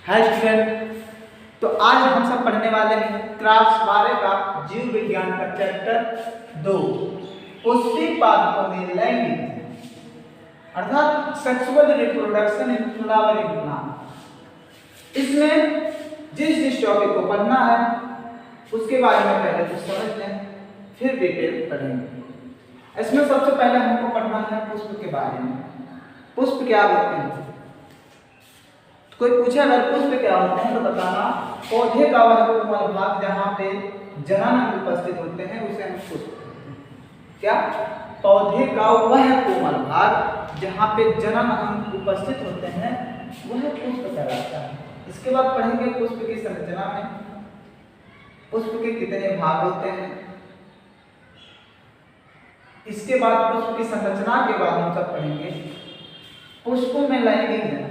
Hi student, तो आज हम सब पढ़ने वाले हैं क्लास 12 का जीव विज्ञान का चैप्टर 2 पुष्पी पादपों में लैंगिक अर्थात sexual reproduction in flowering plant. इसमें जिस टॉपिक को पढ़ना है उसके बारे में पहले तो समझ लें, फिर डिटेल पढ़ेंगे। इसमें सबसे पहले हमको पढ़ना है पुष्प के बारे में। पुष्प क्या होते हैं? कोई पूछे अगर पुष्प क्या होते हैं तो बताना पौधे का वह कोमल भाग जहाँ पे जनन अंग उपस्थित होते हैं उसे हम पुष्प कहते हैं। क्या? पौधे का वह कोमल भाग जहाँ पे जनन अंग उपस्थित होते हैं वह पुष्प कहलाता है। इसके बाद पढ़ेंगे पुष्प की संरचना में पुष्प के कितने भाग होते हैं। इसके बाद पुष्प की संरचना के बाद हम सब पढ़ेंगे पुष्पों में लैंगिक जनन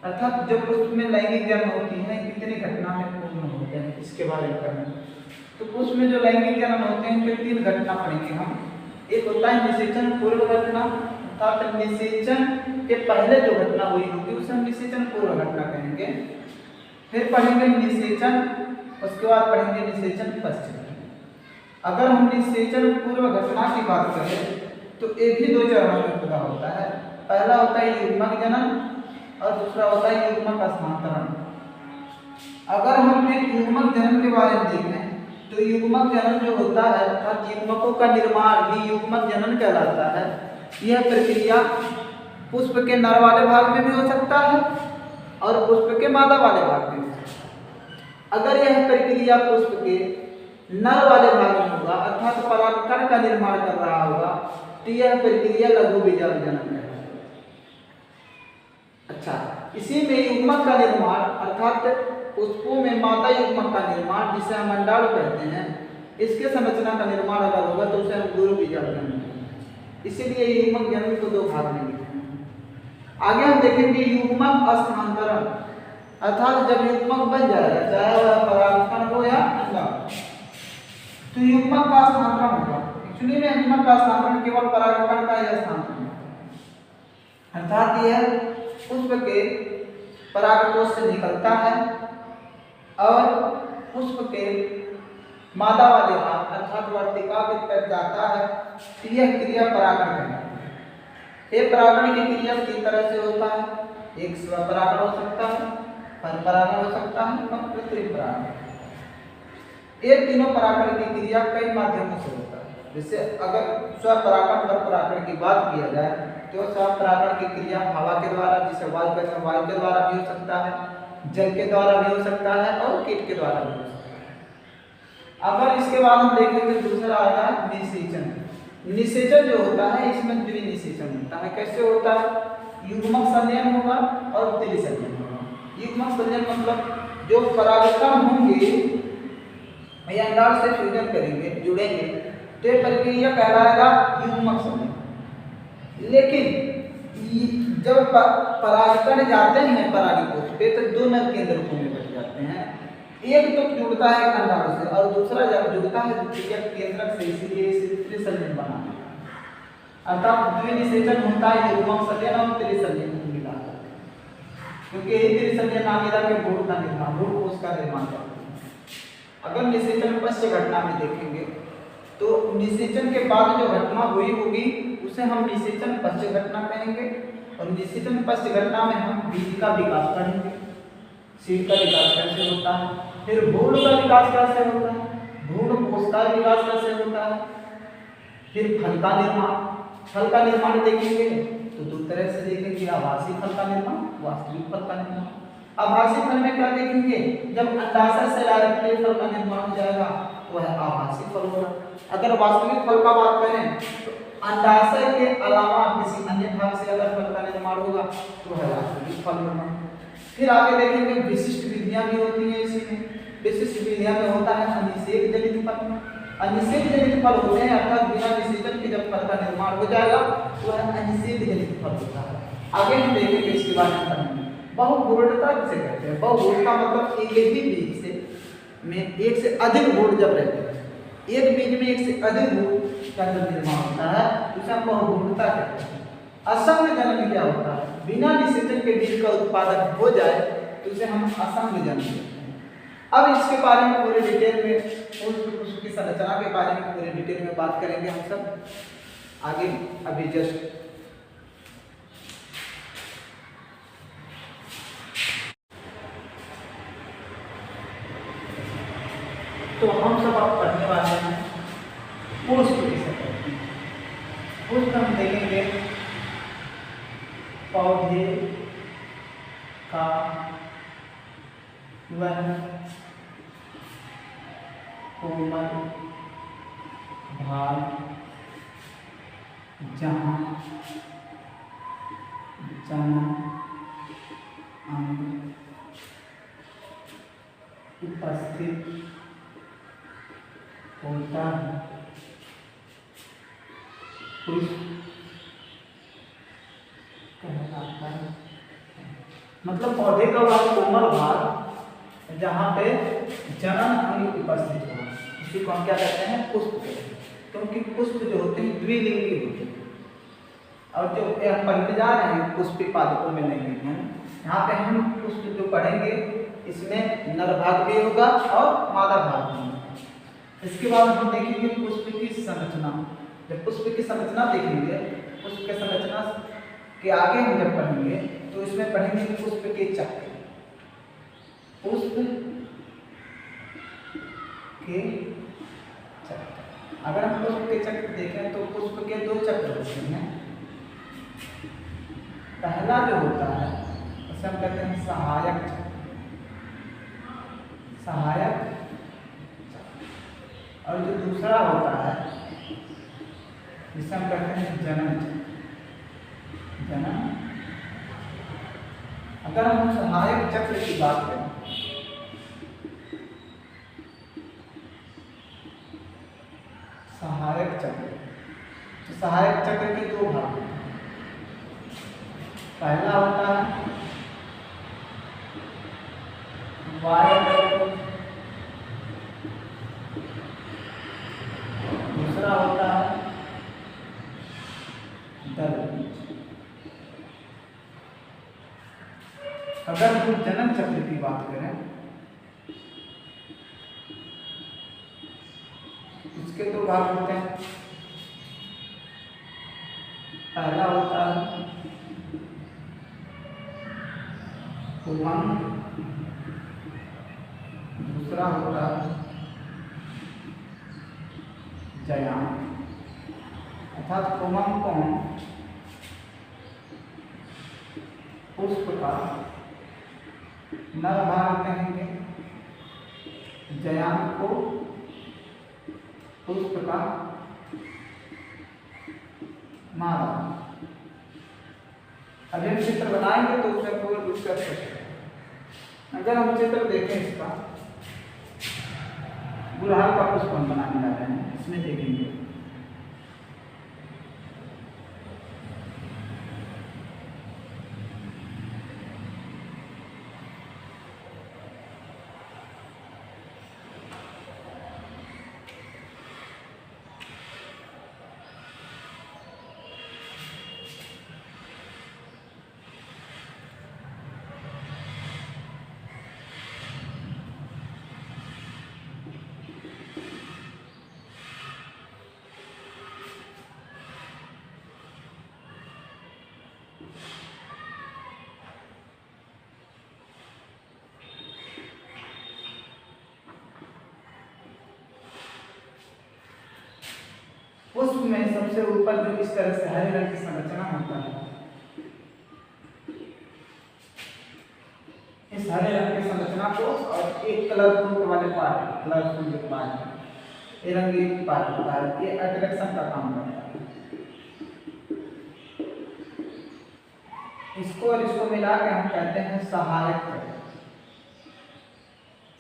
अर्थात जब पुष्प में लैंगिक जनन होती है कितनी घटना में पूर्ण होते हैं, इसके बारे में पढ़ेंगे। तो पुष्प में जो लैंगिक जनन होते हैं उनके 3 घटना पढ़ेंगे हम। एक होता है निषेचन पूर्व घटना, अर्थात निषेचन के पहले जो घटना हुई होगी उसे हम निषेचन पूर्व घटना कहेंगे। फिर पढ़ेंगे निषेचन, उसके बाद पढ़ेंगे निषेचन पश्चात। अगर हम निषेचन पूर्व घटना की बात करें तो ये भी 2 चरणों में पूरा होता है। पहला होता है युग्मक जनन और दूसरा होता है युग्मक स्थानांतरण। अगर हम फिर युग्मक जनन के बारे में देखें तो युग्मक जनन जो होता है अर्थात युग्मकों का निर्माण भी युग्मक जनन कहलाता है। यह प्रक्रिया पुष्प के नर वाले भाग में भी हो सकता है और पुष्प के मादा वाले भाग में भी। अगर यह प्रक्रिया पुष्प के नर वाले भाग में होगा अर्थात परागकण का निर्माण कर रहा होगा तो यह प्रक्रिया लघु बीजाणु जनन है। अच्छा, इसी में युग्मक का निर्माण अर्थात पुष्पों में मादा युग्मक का निर्माण जिसे हम अंडाणु कहते हैं, इसके संरचना का निर्माण अगर होगा तो उसे हम गुरु बीजाणु जनन कहते हैं। इसीलिए युग्मक जनन को 2 भाग में लिखते हैं। आगे हम देखेंगे युग्मक स्थानांतरण अर्थात जब युग्मक बन जाएगा चाहे वह परागकण हो या अंडाणु तो युग्मक का स्थानांतरण होगा। एक्चुअली में युग्मक का स्थानांतरण केवल परागकण का ही स्थानांतरण है, अर्थात यह पुष्प के परागकोश से निकलता है और पुष्प के मादा वाले भाग अर्थात वर्तिका पर जाता है तो यह क्रिया परागण कहलाती है। ये परागण की क्रिया 3 तरह से होता है। एक स्वपरागण हो सकता है, परपरागण हो सकता है और कृत्रिम परागण। ये तीनों परागण की क्रिया कई माध्यमों से होता है। जैसे अगर स्वपरागण परपरागण की बात किया जाए तो स्वपरागण की क्रिया हवा के द्वारा जिसे वायु कहते हैं वायु के द्वारा भी हो सकता है, जल के द्वारा भी हो सकता है और कीट के द्वारा भी हो सकता है। अगर इसके बाद हम देखेंगे दूसरा आएगा निषेचन। निषेचन जो होता है इसमें द्विनिषेचन होता है। कैसे होता है? युग्मक संलयन होगा और त्रिसंलयन होगा। युग्मक संलयन मतलब जो परागकण होंगे या अंडाणु से फ्यूजन करेंगे जुड़ेंगे तो ये प्रक्रिया कहलाएगा युग्मक संलयन। लेकिन जब परागकण जाते हैं परागकोश पे तो 2 नर केंद्रकों में बच जाते हैं। एक तो जुड़ता है अंडाणु से और दूसरा जब जुड़ता है द्वितीयक केंद्रक से, इसीलिए इसे त्रिसंलयन बनाते हैं। अर्थात द्विनिषेचन होता है युग्मक संलयन और त्रिसंलयन मिलाकर, क्योंकि यही त्रिसंलयन आगे के भ्रूण का निर्माण भ्रूण कोश का निर्माण करते हैं। अगर निषेचन पश्च घटना में देखेंगे तो निषेचन के बाद जो घटना हुई होगी उसे हम निषेचन पश्च घटना कहेंगे और निषेचन पश्च घटना में हम बीज का विकास पढ़ेंगे, सीड का विकास कैसे होता है, फिर भ्रूण का विकास कैसे होता है, भ्रूण कोश का विकास कैसे होता है, फिर फल का निर्माण। फल का निर्माण देखेंगे तो 2 तरह से देखेंगे, आभासी फल का निर्माण, वास्तविक फल का निर्माण। आभासी फल में क्या देखेंगे? जब अंडाशय से डायरेक्टली फल का निर्माण हो जाएगा वह आभासी फल होगा। अगर वास्तविक फल का बात करें तो अंडाशय के अलावा किसी अन्य भाग से अगर फल का निर्माण होगा तो वह वास्तविक फल होगा। फिर आगे देखेंगे विशिष्ट विधियां भी होती हैं इसी में। विशिष्ट विधियां में होता है अनिषेक जनित फल। अनिषेक जनित फल होते हैं अर्थात बिना निषेचन के जब फल का निर्माण हो जाएगा तो वह अनिषेक जनित फल होता है। आगे हम देखेंगे इसके बारे में। बहुभुर्णता किसे कहते हैं? बहुभुर्ण का मतलब एक ही बीज से में एक से अधिक भ्रूण जब रहते हैं, एक बीज में एक से अधिक भ्रूण का जब निर्माण होता है उसे हम बहुभुर्णता कहते हैं। असंग जनन क्या होता है? बिना निषेचन के बीज का उत्पादन हो जाए तो उसे हम असंग जन्म कहते हैं। अब इसके बारे में पूरे डिटेल में, पुष्प की संरचना के बारे में पूरे डिटेल में बात करेंगे हम सब आगे। अभी जस्ट तो हम सब अब पढ़ने वाले हैं पुष्प की संरचना। पुष्प हम देखेंगे पौधे का वह कोमल भाग जहाँ जनन अंग उपस्थित होता है, पुष्प कहलाता है। मतलब पौधे का वह कोमल भाग जहाँ पे जनन अंग उपस्थित हो, इसी को हम क्या कहते हैं, पुष्प कहते हैं। क्योंकि पुष्प जो होते हैं द्विलिंगी होते हैं। और जो हम पढ़ने जा रहे हैं पुष्पी पादपों में नहीं है, यहाँ पे हम पुष्प जो पढ़ेंगे इसमें नर भाग भी होगा और मादा भाग भी होगा। इसके बाद हम देखेंगे पुष्प की संरचना। जब पुष्प की संरचना देखेंगे, पुष्प की संरचना के आगे हम जब पढ़ेंगे तो इसमें पढ़ेंगे पुष्प के चक्र। पुष्प के चक्र, अगर हम पुष्प के चक्र देखें तो पुष्प के दो चक्र होते हैं। पहला जो होता है उसे हम कहते हैं सहायक चक्र, सहायक। और जो दूसरा होता है जिसे हम कहते हैं जनन चक्र, जनन। अगर हम सहायक चक्र की बात करें, सहायक चक्र, तो सहायक चक्र के दो भाग होते हैं। पहला होता है वायु, दूसरा होता है दल। अगर हम जनन चक्र की बात करें, इसके दो भाग होते हैं। पहला होता है पुंग, दूसरा होता है जयान। अर्थात पुंग को पुष्प का नर भाग कहेंगे, जयान को पुष्प का मादा। अभी हम चित्र बनाएंगे तो उसमें पूर्ण रूप से स्पष्ट है। अगर हम चित्र देखें इसका, गुड़हल का पुष्प हम बनाने जा रहे हैं, इसमें देखेंगे पुष्प में सबसे ऊपर जो इस तरह से हरे रंग की संरचना होता है, इस हरे रंग की संरचना को और एक कलरफुल वाले पार्ट, कलरफुल जो पार्ट है, ये रंगीन पार्ट होता है, ये अट्रैक्शन का काम करता है। इसको और इसको मिला के हम कहते हैं सहायक चक्र।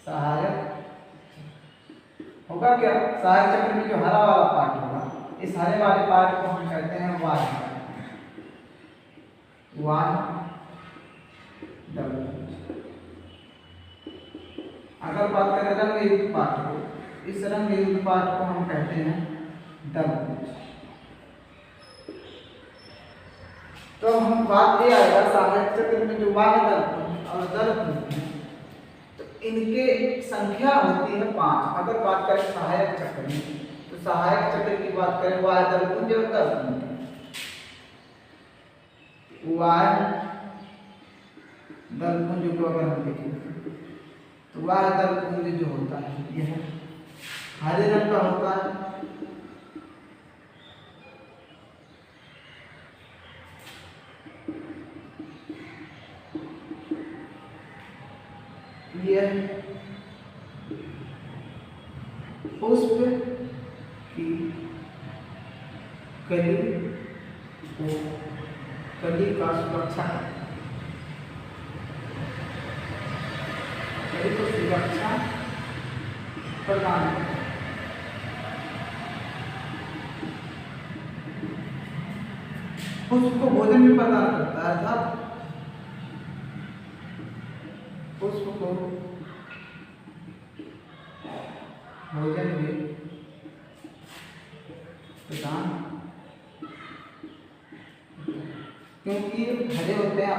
सहायक होगा क्या, सहायक चक्र में जो हरा वाला पार्ट होगा, इस हरे वाले पार्ट को हम कहते हैं वाय। अगर बात करें रंग युक्त पार्ट को, इस रंग युक्त पार्ट को हम कहते हैं दल। तो हम बात ये आएगा सहायक चक्र में जो वाह दल और और दल पुंज हैं तो इनके संख्या होती है 5। अगर बात करें सहायक चक्र में तो सहायक चक्र की बात करें वाय दल पुंज और दल पुंज, वाय दल पुंज को अगर हम देखें तो वाय दल पुंज जो होता है यह हरे रंग का होता है, यह पुष्प की कली को कली का सुरक्षा कली को सुरक्षा प्रदान करता है। पुष्प को भोजन भी प्रदान करता है, अर्थात पुष्प को भोजन भी प्रदान, क्योंकि हरे होते हैं,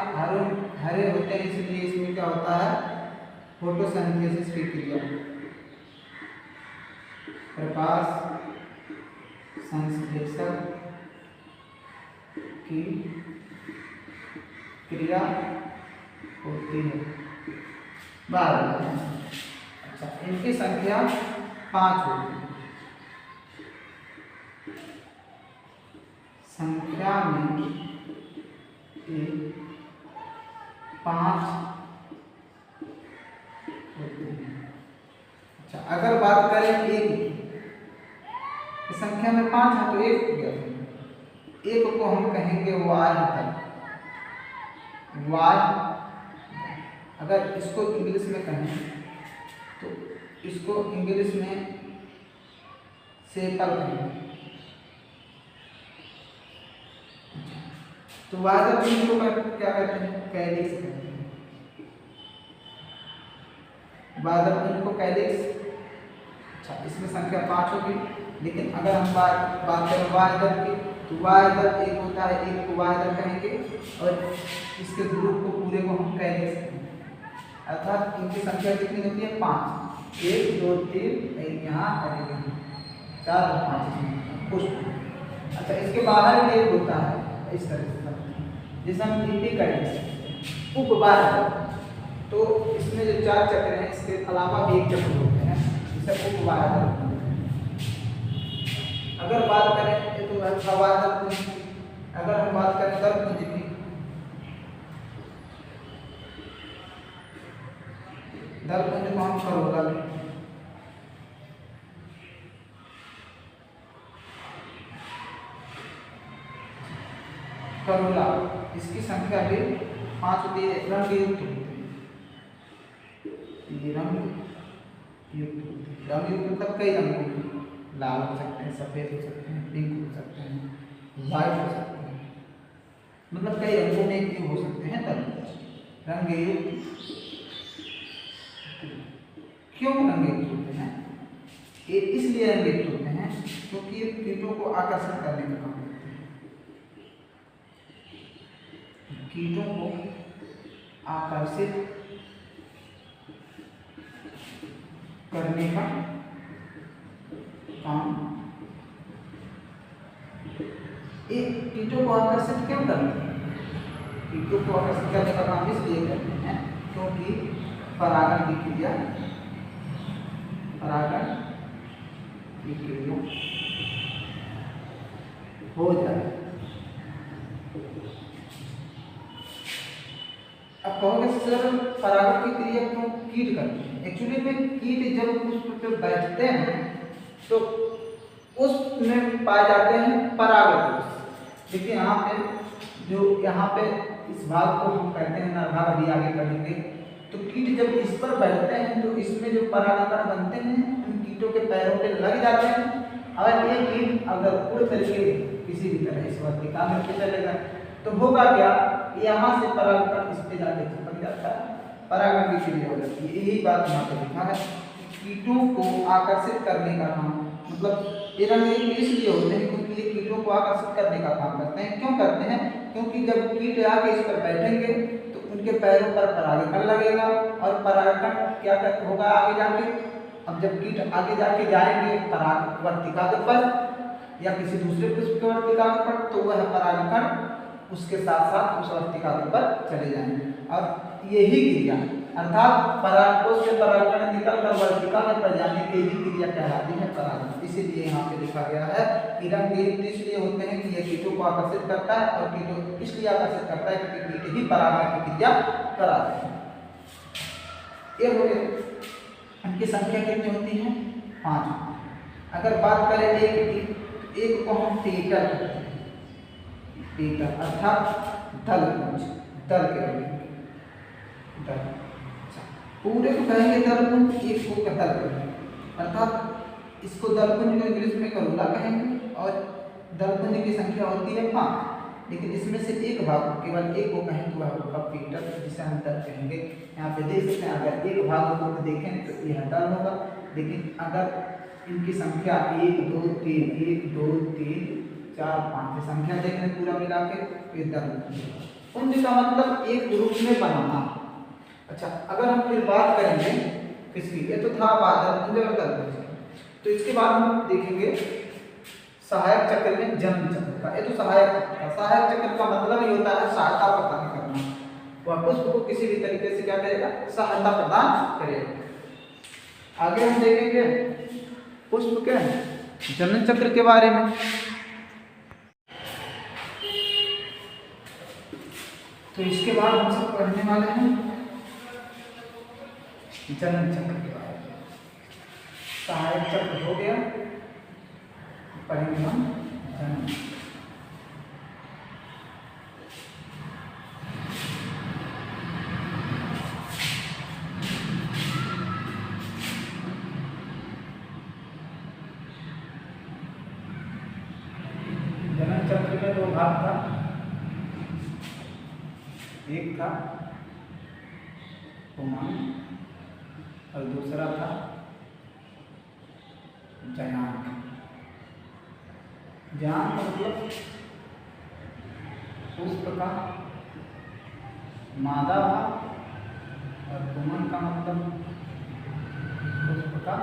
हरे होते हैं इसलिए इसमें क्या होता है फोटोसिंथेसिस की क्रिया, प्रकाश संश्लेषण की क्रिया होती है। अच्छा, इनकी संख्या 5 होगी। संख्या में 5 होती है। अच्छा, अगर बात करें एक संख्या में 5 है तो एक हो गया, एक को हम कहेंगे वाय दल, वाय। अगर इसको इंग्लिश में कहें तो इसको इंग्लिश में सेपल कहेंगे। तो वाय दल पुंज को क्या कहते हैं, कैलिक्स कहते हैं। वाय दल पुंज को कैलिक्स। अच्छा, इसमें संख्या 5 होगी, लेकिन अगर हम बात करें वाय दल की तो वाय दल एक होता है, एक को वाय दल कहेंगे और इसके ग्रुप को पूरे को हम कैलिक्स कहेंगे। अर्थात इनकी संख्या कितनी होती है 5, 1 2 3 एक यहाँ और एक यहाँ, 4 और 5 पुष्प। अच्छा, इसके बाहर भी एक होता है इस तरह से जिसे हम इंडिकैलिक्स उपवाय दल। तो इसमें जो 4 चक्र हैं इसके अलावा भी एक चक्र होते हैं जिसे उपवाय दल। अगर बात करें तो वाय दल पुंज की, अगर हम बात करें दल पुंज की, दल पुंज को हम करोला करोला, इसकी संख्या भी 5 होती है। रंग युक्त होते हैं, ये रंग युक्त होते हैं। रंग युक्त मतलब कई रंग होते हैं, लाल हो सकते हैं, सफेद हो सकते हैं, पिंक हो सकते हैं, व्हाइट हो सकते हैं, मतलब कई रंगों में ये हो सकते हैं। तब रंग युक्त क्यों रंग युक्त होते हैं, ये इसलिए रंग युक्त होते हैं क्योंकि ये कीटों को आकर्षित करने का काम करते हैं। कीटों को आकर्षित करने का काम, एक कीटों को आकर्षित क्यों करते हैं, कीटों को आकर्षित करने का काम इसलिए करते हैं क्योंकि परागण की क्रिया हो जाए। अब कहोगे सर परागण की क्रिया क्यों कीट करते हैं? एक्चुअली में कीट जब पुष्प पे बैठते हैं तो उसमें पाए जाते हैं परागकोश। देखिए यहाँ पे इस भाग को हम कहते हैं नर भाग, अभी आगे पढ़ेंगे। तो कीट जब इस पर बैठते हैं तो इसमें जो परागकण बनते हैं उन कीटों के पैरों पे लग जाते हैं। अगर ये कीट अगर उड़ करके किसी भी तरह इस वर्तिका में चलेगा तो होगा क्या, यहाँ से परागकण इस पे जाके चिपक जाता है, परागण की क्रिया हो जाती है। यही बात यहाँ पे लिखा है, कीटों को आकर्षित करने का काम, मतलब ये रंग इसलिए होते हैं क्योंकि ये कीटों को आकर्षित करने का काम करते हैं। क्यों करते हैं? क्योंकि जब कीट आके इस पर बैठेंगे तो उनके पैरों पर परागकण लगेगा और परागकण क्या होगा आगे जाके, अब जब कीट आगे जाके जाएंगे परागवर्तिका पर या किसी दूसरे पुष्प के वर्तिका पर, तो वह परागकण उसके साथ साथ उस वर्तिका पर चले जाएंगे। और यही क्रिया अर्थात परागकोश से परागकण निकलकर वर्तिका में पर जाने की यही क्रिया कहलाती है परागण। इसीलिए यहाँ पे लिखा गया है कि रंग युक्त इसलिए होते हैं कि यह कीटों को आकर्षित करता है, और कीटों इसलिए आकर्षित करता है क्योंकि कीट ही परागण की क्रिया कराते हैं। ये हो गए। इनकी संख्या कितनी होती है? 5। अगर बात करें एक को हम टीटर कहते हैं, टीटर अर्थात दलपुंज, दल के दल, पूरे को कहेंगे दलपुंज, एक को दलपुंज, अर्थात इसको दलपुंज को इंग्लिश में करूला कहेंगे, और दलपुंज की संख्या होती है 5। लेकिन इसमें से एक भाग केवल एक को कहें तो वह होगा पीटर, जिसे हम दल कहेंगे। यहाँ पे देख सकते हैं अगर एक भाग को देखें तो यह दल होगा, लेकिन अगर इनकी संख्या 1 2 3 1 2 3 4 5 संख्या देखें पूरा मिला के ये दल। पुंज का मतलब एक ग्रुप में बनाना। अच्छा, अगर हम फिर बात करेंगे किसकी, ये तो था बादल पुंज और दलपुंज, तो इसके बाद हम देखेंगे सहायक चक्र में जन्म चक्र का। ये तो सहायक चक्र का मतलब ही होता है सहायता प्रदान करना। वह पुष्प को किसी भी तरीके से क्या करेगा? सहायता प्रदान करेगा। आगे हम देखेंगे पुष्प के जनन चक्र के बारे में। तो इसके बाद हम सब पढ़ने वाले हैं जनन चक्र के बारे में। सहायक चक्र हो गया, पढ़ेंगे हम जनन। जनन चक्र में 2 भाग था, एक था पुमान और दूसरा था जयान। ज्ञान का मतलब पुष्प का मादा भाग, और पुमन का मतलब पुष्प का।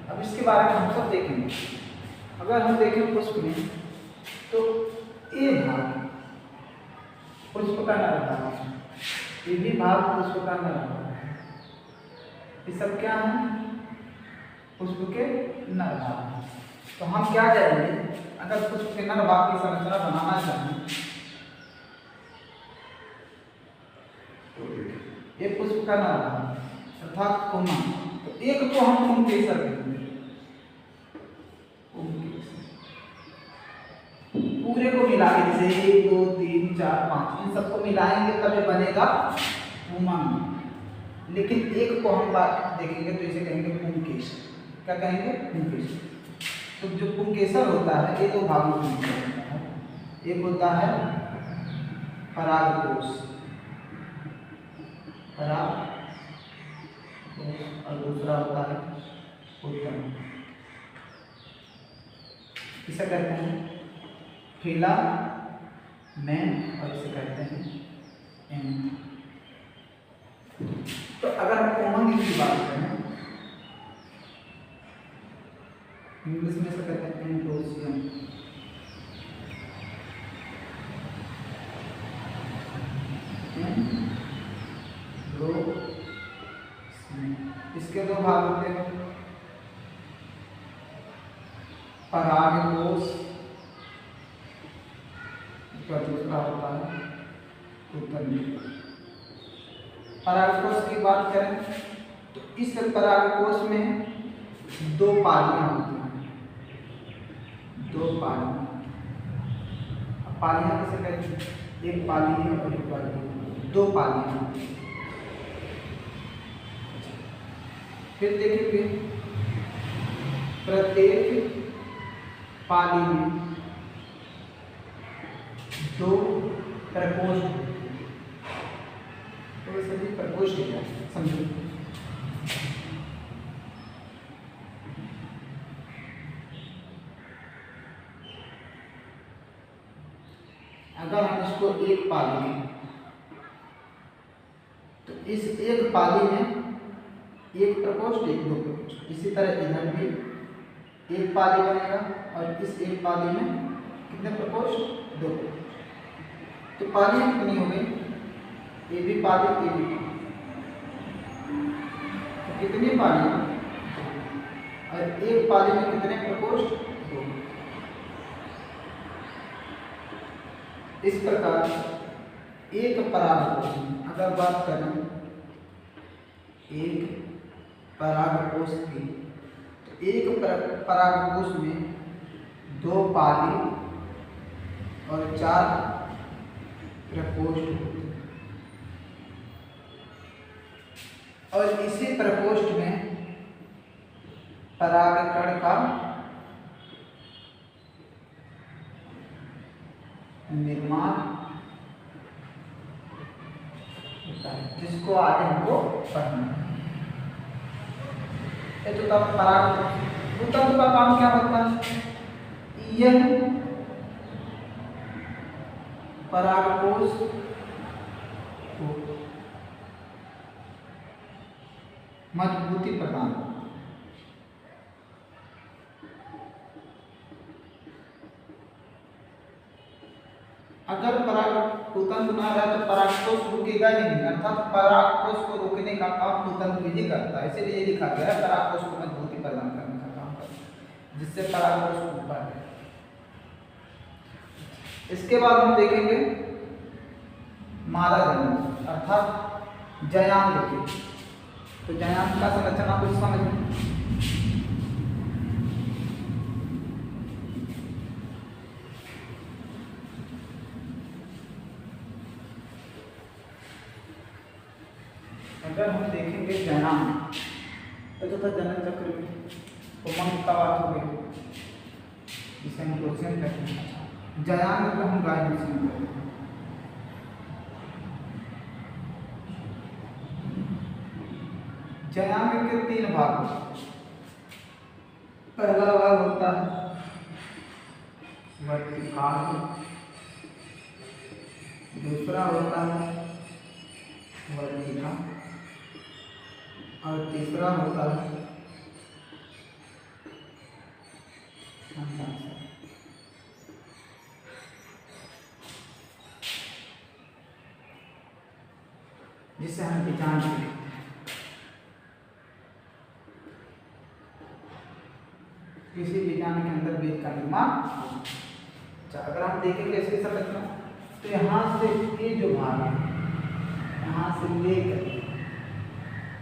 अब इसके बारे में हम सब देखेंगे। अगर हम देखें पुष्प में तो ये भाग पुष्प का नर भाग, ये भी भाग पुष्प का नर भाग है। ये सब क्या है? पुष्प के नर भाग। तो हम क्या करेंगे, अगर पुष्प के नर भाग की संरचना बनाना चाहें, ये पुष्प का नर भाग अर्थात पुमन, तो एक को हम पुंकेसर कहेंगे। पूरे को मिला के जैसे 1 2 3 4 5 इन सबको मिलाएंगे तब बनेगा पुमन। लेकिन एक को हम बात देखेंगे तो इसे कहेंगे पुंकेसर। क्या कहेंगे? पुंकेसर। तो जो पुंकेसर होता है ये 2 भागों में होता है। एक होता है परागकोश, और दूसरा होता है उत्तम। इसे कहते हैं फिला मैन, और इसे कहते हैं एम। तो अगर हम कोमन की बात करें, इंग्लिश में से कहते हैं एंडोसियम। इसके 2 भाग होते हैं, परागकोश, दूसरा होता है उत्तरी। परागकोश की बात करें तो इस परागकोश में 2 पालियां होती हैं, 2 पालियां। पालियां किसे कहते हैं? एक पाली है और एक पाली है, 2 पालियां। फिर देखेंगे प्रत्येक पाली में 2 प्रकोष्ठ, तो सभी प्रकोष्ठ है, समझो। अगर हम इसको एक पाली लें तो इस एक पाली में एक प्रकोष्ठ एक दो प्रकोष्ठ, इसी तरह इधर भी एक पाली बनेगा और इस एक पाली में कितने प्रकोष्ठ? दो प्रकोष्ठ। तो पाली कितनी हो गई? ये भी पाली, ये भी पाली। तो कितनी पाली? और एक पाली में कितने प्रकोष्ठ? दो। इस प्रकार एक परागकोश में अगर बात करें एक परागकोश की, तो एक परागकोश में दो पाली और चार प्रकोष्ठ होते हैं। और इसी प्रकोष्ठ में परागकण का निर्माण होता है, जिसको आगे हमको पढ़ना है। तो तब परागतंत्र का काम क्या होता है? यह परागकोश को मजबूती प्रदान करता है। अगर परागतंत्र ना रहा तो परागकोश रुकेगा ही नहीं, अर्थात परागकोश को रोकने का काम तंत्र ही करता है। इसीलिए लिखा गया है परागकोश को मजबूती प्रदान करने का काम करता है, जिससे परागकोश बढ़े। इसके बाद हम देखेंगे मादा जनन अर्थात जयान देखेंगे। तो जयान का संरचना कुछ समझ। अगर हम देखेंगे जयान तो जनन चक्र में उमंग का बात हो गई, जिसे हम क्वेश्चन करते हैं। जयान को हम गायनेशन करते हैं। जयान के तीन भाग होते हैं। पहला भाग होता है वर्तिकाल, दूसरा होता है वर्तिका और तीसरा होता है अंडाशय। जिसे हम बीजांड कहते हैं। किसी बीजांड के अंदर बीज का निर्माण। अगर हम देखेंगे इसकी संरचना तो यहाँ से ये जो भाग है, यहाँ से लेकर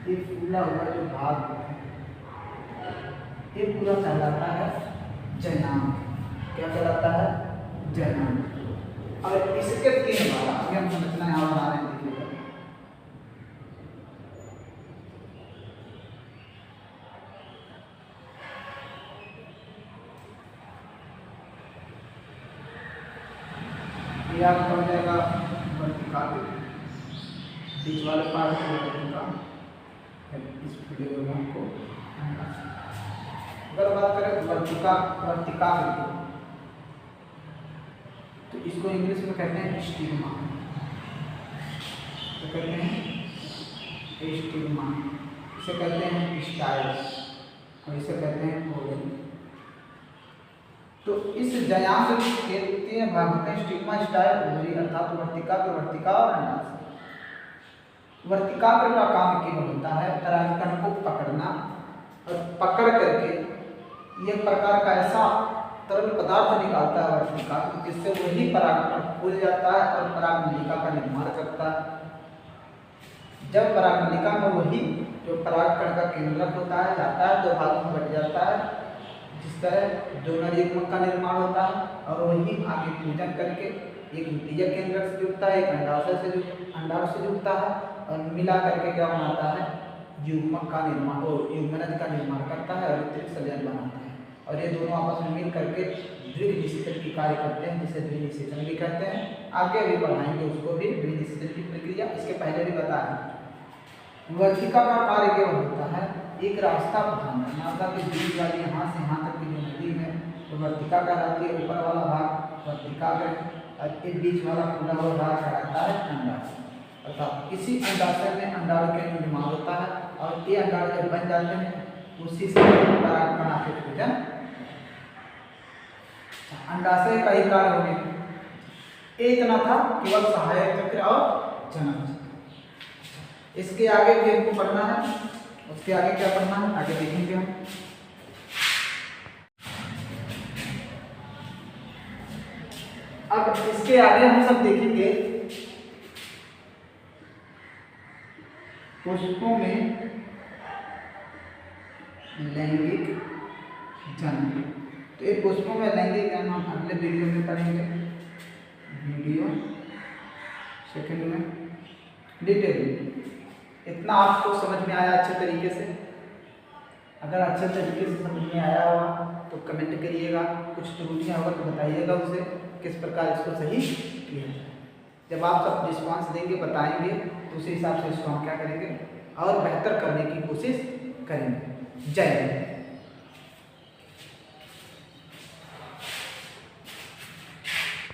ये फूला हुआ जो भाग है, ये पूरा कहलाता है जयनांग। क्या कहलाता है? जयनांग। और इसके तीन भाग आगे हम संरचना यहाँ बना रहे हैं, देखिएगा। याद पड़ जाएगा वर्तिका के बीच वाले पार्ट को वर्तिका। इस वीडियो में हमको अगर बात करें वर्तिका तो इसको इंग्लिश में कहते हैं स्टिग्मा। तो कहते हैं स्टिग्मा, इसे कहते हैं स्टाइल और इसे कहते हैं ओवरी। तो इस जयांग के तीन भाग होते हैं, स्टिग्मा, स्टाइल, ओवरी अर्थात वर्तिका और अंडाशय। वर्तिकाग्र का काम केवल होता है परागकण को पकड़ना और पकड़ करके यह प्रकार का ऐसा तरल पदार्थ निकालता है वर्तिका, जिससे वही परागकण फूल जाता है और परागनलिका का निर्माण करता है। जब परागनलिका में वही जो परागकण का केंद्रक होता है जाता है, दो भागों में बट जाता है, जिस तरह डोनर युग्मक का निर्माण होता है और वही आगे पूजन करके एक द्वितीयक केंद्रक से जुड़ता है, एक अंडाशय से जुड़ता है और मिला करके क्या बनाता है? युग्मक का निर्माण और युग्मनज का निर्माण करता है और त्रिसंयोजन बनाता है। और ये दोनों आपस में मिल करके द्विनिषेचन की कार्य करते हैं, जिसे द्विनिषेचन भी कहते हैं। आगे भी बढ़ाएंगे उसको भी, द्विनिषेचन की प्रक्रिया इसके पहले भी बताया। वर्तिका का कार्य केवल होता है एक रास्ता प्रदान करना, मतलब कि बीज वाली यहाँ से यहाँ तक की जो नदी है तो वर्तिका कहलाती है। ऊपर वाला भाग वर्तिकाग्र और ये बीच वाला पूरा वो भाग कहलाता है अंडाशय। अर्थात इसी अंडाशय में अंडाणु केंद्र निर्माण होता है और ये अंडाणु जब बन जाते हैं उसी से परागकण आके फूजन। अंडाशय का ही कार्य होने ये इतना था, केवल सहायक चक्र और जनक चक्र। इसके आगे भी हमको पढ़ना है, उसके आगे क्या पढ़ना है आगे देखेंगे हम। अब इसके आगे हम सब देखेंगे पुष्पों में लैंगिक जन्म। तो ये पुष्पों में लैंगिक जन्म हम अगले वीडियो में पढ़ेंगे, वीडियो सेकंड में डिटेल। इतना आपको समझ में आया अच्छे तरीके से? अगर अच्छे तरीके से समझ में आया होगा तो कमेंट करिएगा, कुछ त्रुटियाँ होगा तो बताइएगा उसे किस प्रकार इसको सही किया जाए। जब आप सब रिस्पॉन्स देंगे बताएंगे तो उसी हिसाब से इसको हम क्या करेंगे और बेहतर करने की कोशिश करेंगे। जय हिंद।